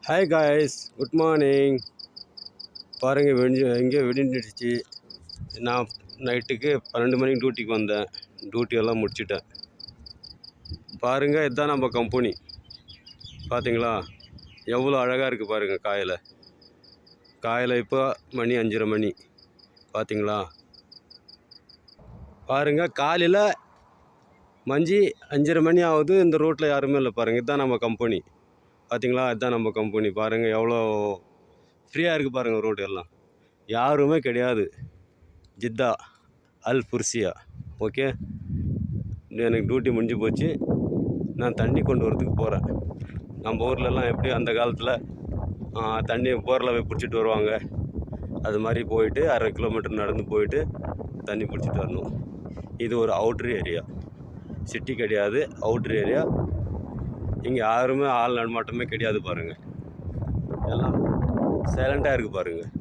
Hi guys, good morning. பாருங்கள், எங்கேயோ வெடிஞ்சிடுச்சு. நான் நைட்டுக்கு 12 மணிக்கு டியூட்டிக்கு வந்தேன். டியூட்டியெல்லாம் முடிச்சிட்டேன். பாருங்கள், இதுதான் நம்ம கம்பெனி. பார்த்தீங்களா எவ்வளோ அழகாக இருக்குது பாருங்கள். காலையில் இப்போ மணி 5:30 மணி. பார்த்தீங்களா பாருங்கள், காலையில் 5:30 மணி ஆகுது. இந்த ரோட்டில் யாருமே இல்லை பாருங்கள். இதுதான் நம்ம கம்பெனி. பார்த்தீங்களா, இதுதான் நம்ம கம்பெனி. பாருங்கள் எவ்வளோ ஃப்ரீயாக இருக்குது பாருங்கள். ரோடு எல்லாம் யாருமே கிடையாது. ஜித்தா அல் புர்சியா. ஓகே, எனக்கு டியூட்டி முடிஞ்சு போச்சு. நான் தண்ணி கொண்டு வரதுக்கு போகிறேன். நம்ம ஊர்லலாம் எப்படி அந்த காலத்தில் தண்ணி போரில் போய் பிடிச்சிட்டு வருவாங்க, அது மாதிரி போயிட்டு 1/2 கிலோமீட்டர் நடந்து போயிட்டு தண்ணி பிடிச்சிட்டு வரணும். இது ஒரு அவுட்ரு ஏரியா, சிட்டி கிடையாது, அவுட்ரு ஏரியா. இங்கே யாருமே ஆள் நடமாட்டமே கிடையாது பாருங்கள். எல்லாம் சைலண்ட்டாக இருக்குது பாருங்கள்.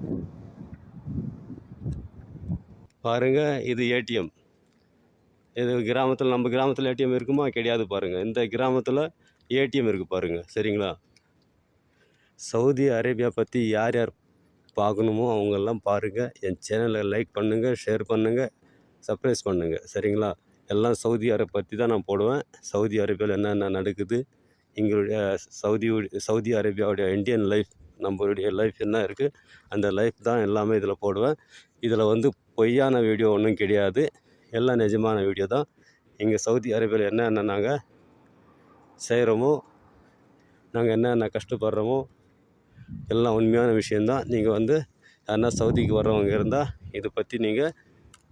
பாருங்கள், இது ஏடிஎம். இது கிராமத்தில், நம்ம கிராமத்தில் ஏடிஎம் இருக்குமா? கிடையாது பாருங்கள். இந்த கிராமத்தில் ஏடிஎம் இருக்குது பாருங்கள். சரிங்களா, சவுதி அரேபியா பற்றி யார் யார் பார்க்கணுமோ அவங்கெல்லாம் பாருங்கள். என் சேனலை லைக் பண்ணுங்கள், ஷேர் பண்ணுங்கள், சப்ஸ்கிரைப் பண்ணுங்கள். சரிங்களா, எல்லாம் சவுதி அரேபியா பற்றி தான் நான் போடுவேன். சவுதி அரேபியாவில் என்னென்ன நடக்குது, எங்களுடைய சவுதி அரேபியாவுடைய இந்தியன் லைஃப், நம்மளுடைய லைஃப் என்ன இருக்குது, அந்த லைஃப் தான் எல்லாமே இதில் போடுவேன். இதில் வந்து பொய்யான வீடியோ ஒன்றும் கிடையாது, எல்லாம் நிஜமான வீடியோ தான். இங்கே சவுதி அரேபியாவில் என்னென்ன நாங்கள் செய்கிறோமோ, நாங்கள் என்னென்ன கஷ்டப்படுறோமோ, எல்லாம் உண்மையான விஷயந்தான். நீங்கள் வந்து யாருன்னா சவுதிக்கு வர்றவங்க இருந்தால் இதை பற்றி நீங்கள்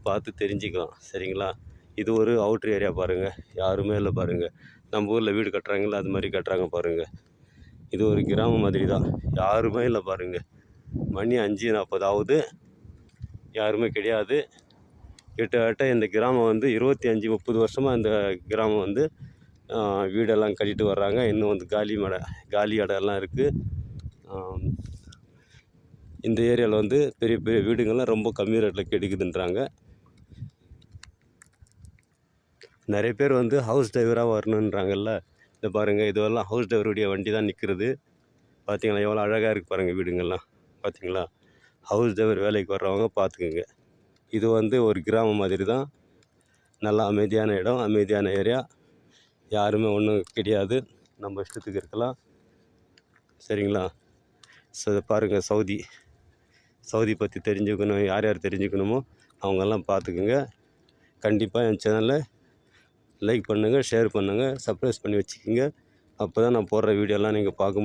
பார்த்து தெரிஞ்சுக்கலாம். சரிங்களா, இது ஒரு அவுட்ரு ஏரியா பாருங்கள். யாருமே இல்லை பாருங்கள். நம்ம ஊரில் வீடு கட்டுறாங்களா, அது மாதிரி கட்டுறாங்க பாருங்கள். இது ஒரு கிராமம் மாதிரி தான், யாருமே இல்லை பாருங்கள். மணி 5:40 ஆகுது, யாருமே கிடையாது. கிட்டத்தட்ட இந்த கிராமம் வந்து 25-30 வருஷமாக இந்த கிராமம் வந்து வீடெல்லாம் கட்டிட்டு வர்றாங்க. இன்னும் வந்து காலி இடம்லாம் இருக்குது. இந்த ஏரியாவில் வந்து பெரிய பெரிய வீடுங்கள்லாம் ரொம்ப கம்மி ரேட்டில் கிடைக்குதுன்றாங்க. நிறைய பேர் வந்து ஹவுஸ் டிரைவராக வரணுன்றாங்கல்ல. இந்த பாருங்கள், இதுவெல்லாம் ஹவுஸ் டிரைவருடைய வண்டி தான் நிற்கிறது. பார்த்தீங்களா எவ்வளோ அழகாக இருக்குது பாருங்கள் வீடுங்கள்லாம். பார்த்தீங்களா, ஹவுஸ் டிரைவர் வேலைக்கு வர்றவங்க பார்த்துக்குங்க. இது வந்து ஒரு கிராமம் மாதிரி தான், நல்லா அமைதியான இடம், அமைதியான ஏரியா. யாருமே ஒன்றும் கிடையாது, நம்ம இஷ்டத்துக்கு இருக்கலாம். சரிங்களா, பாருங்கள், சவுதி பற்றி தெரிஞ்சுக்கணும், யார் யார் தெரிஞ்சுக்கணுமோ அவங்கெல்லாம் பார்த்துக்குங்க. கண்டிப்பாக என் சேனலை லைக் பண்ணுங்கள், ஷேர் பண்ணுங்கள், சப்ஸ்கிரைப் பண்ணி வச்சுக்கோங்க. அப்போ தான் நான் போடுற வீடியோலாம் நீங்கள் பார்க்க முடியும்.